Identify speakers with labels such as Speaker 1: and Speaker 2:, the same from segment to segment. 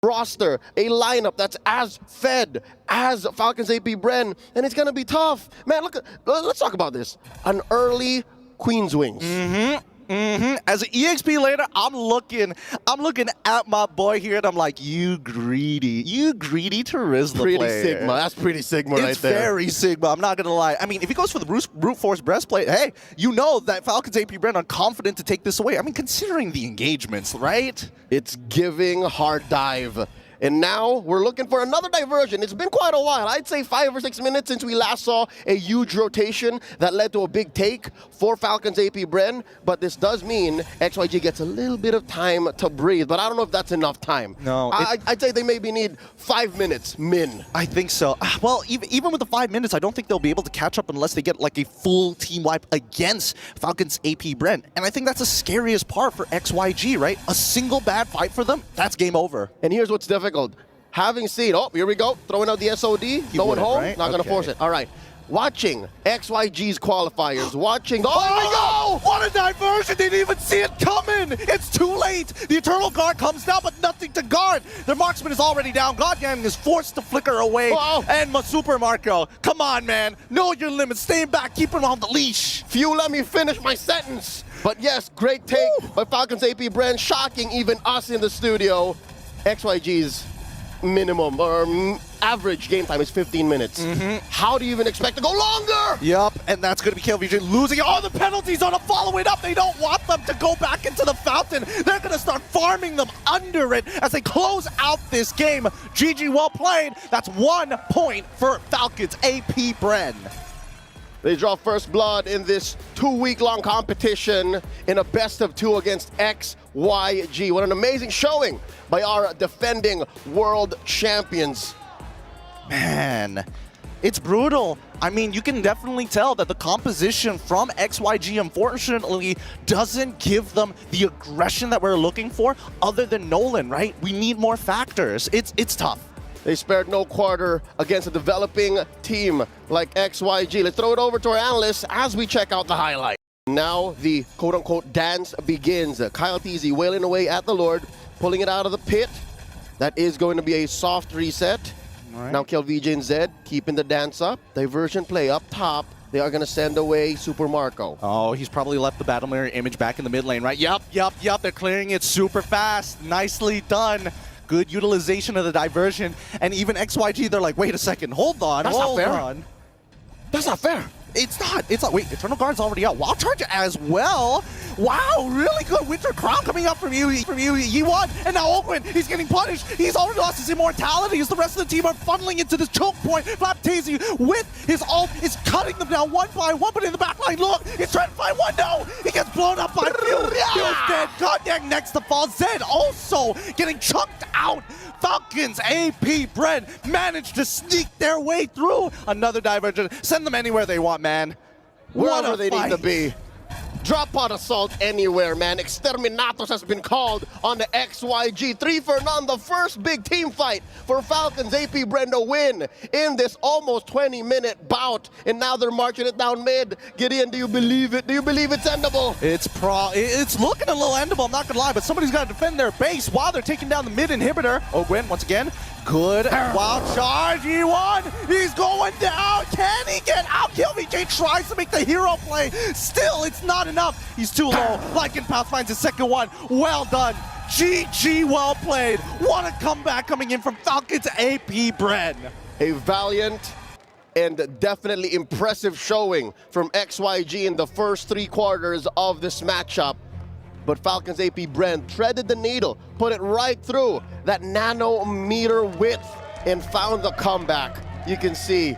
Speaker 1: roster, a lineup that's as fed as Falcons APBREN, and it's going to be tough. Man, let's talk about this. An early Queen's Wings.
Speaker 2: As an EXP later, I'm looking at my boy here, and I'm like, you greedy Turizla
Speaker 1: Pretty
Speaker 2: player.
Speaker 1: Sigma. That's pretty Sigma right there.
Speaker 2: It's very Sigma. I'm not gonna lie. I mean, if he goes for the brute force breastplate, hey, you know that Falcons APBREN are confident to take this away. I mean, considering the engagements, right?
Speaker 1: It's giving hard dive. And now we're looking for another diversion. It's been quite a while. I'd say 5 or 6 minutes since we last saw a huge rotation that led to a big take for Falcons APBREN. But this does mean XYG gets a little bit of time to breathe. But I don't know if that's enough time.
Speaker 2: No.
Speaker 1: I'd say they maybe need 5 minutes, min.
Speaker 2: I think so. Well, even with the 5 minutes, I don't think they'll be able to catch up unless they get like a full team wipe against Falcons APBREN. And I think that's the scariest part for XYG, right? A single bad fight for them, that's game over.
Speaker 1: And here's what's difficult. Having seen, oh, here we go, throwing out the SOD, going home,
Speaker 2: right?
Speaker 1: not going to force it. All right. Watching XYG's qualifiers, watching, oh, here we go!
Speaker 2: What a diversion! They didn't even see it coming! It's too late! The Eternal Guard comes down, but nothing to guard! Their marksman is already down. Godgang is forced to flicker away.
Speaker 1: Wow.
Speaker 2: And Super Marco, come on, man. Know your limits. Stay back. Keep him on the leash.
Speaker 1: Few, let me finish my sentence. But yes, great take by Falcons APBREN, shocking even us in the studio. XYG's minimum or average game time is 15 minutes. How do you even expect to go longer?
Speaker 2: Yup, and that's going to be KLVJ losing all the penalties on a follow it up. They don't want them to go back into the fountain. They're going to start farming them under it as they close out this game. GG, well played. That's 1 point for Falcons APBREN.
Speaker 1: They draw first blood in this 2-week-long competition in a best-of-2 against XYG. What an amazing showing by our defending world champions.
Speaker 2: Man, it's brutal. I mean, you can definitely tell that the composition from XYG, unfortunately, doesn't give them the aggression that we're looking for other than Nolan, right? We need more factors. It's tough.
Speaker 1: They spared no quarter against a developing team like XYG. Let's throw it over to our analysts as we check out the highlight. Now the quote-unquote dance begins. Kyle Teasy wailing away at the Lord, pulling it out of the pit. That is going to be a soft reset.
Speaker 2: Right.
Speaker 1: Now KLVJ and Zed keeping the dance up. Diversion play up top. They are going to send away Super Marco.
Speaker 2: Oh, he's probably left the battle mirror image back in the mid lane, right? Yup. They're clearing it super fast. Nicely done. Good utilization of the diversion. And even XYG, they're like, wait a second, hold on.
Speaker 1: That's not fair. That's not fair.
Speaker 2: It's not. It's like, wait, Eternal Guard's already out. Wild Charge as well. Wow, really good Winter Crown coming up from you. He won. And now Ogwen, he's getting punished. He's already lost his immortality as the rest of the team are funneling into this choke point. Flaptazy with his ult is cutting them down one by one, but in the back line, look, he's trying to find one. No, he gets blown up by Fuel. Fuel's dead. Godang next to fall. Zed also getting chunked out. Falcons APBREN managed to sneak their way through. Another diversion. Send them anywhere they want, man.
Speaker 1: Wherever they need to be. Drop pod assault anywhere, man. Exterminatos has been called on the XYG. 3 for none, the first big team fight for Falcons APBREN to win in this almost 20-minute bout. And now they're marching it down mid. Gideon, do you believe it? Do you believe it's endable?
Speaker 2: It's looking a little endable, I'm not gonna lie, but somebody's gotta defend their base while they're taking down the mid inhibitor. Ogwen, once again, good wild charge. He won. He's going down. Can he get out? KLVJ tries to make the hero play. Still, it's not enough. He's too low. Lycanpath finds his second one. Well done. GG, well played. What a comeback coming in from Falcons APBREN.
Speaker 1: A valiant and definitely impressive showing from XYG in the first 3 quarters of this matchup. But Falcons APBREN threaded the needle, put it right through that nanometer width and found the comeback. You can see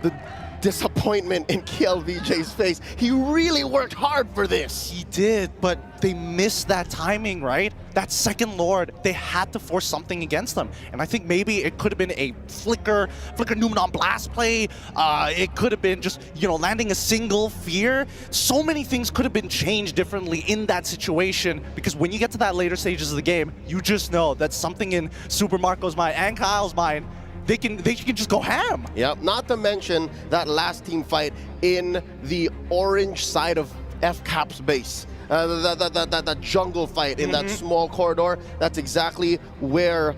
Speaker 1: the disappointment in KLVJ's face. He really worked hard for this.
Speaker 2: He did, but they missed that timing, right? That second Lord, they had to force something against them. And I think maybe it could have been a flicker Numenon blast play. It could have been just, landing a single fear. So many things could have been changed differently in that situation, because when you get to that later stages of the game, you just know that something in Super Marco's mind and Kyle's mind, they can just go ham.
Speaker 1: Yep, not to mention that last team fight in the orange side of FCAP's base. That jungle fight in that small corridor, that's exactly where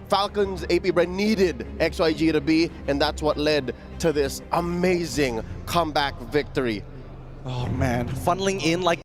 Speaker 1: Falcons APBREN needed XYG to be, and that's what led to this amazing comeback victory.
Speaker 2: Oh man, funneling in like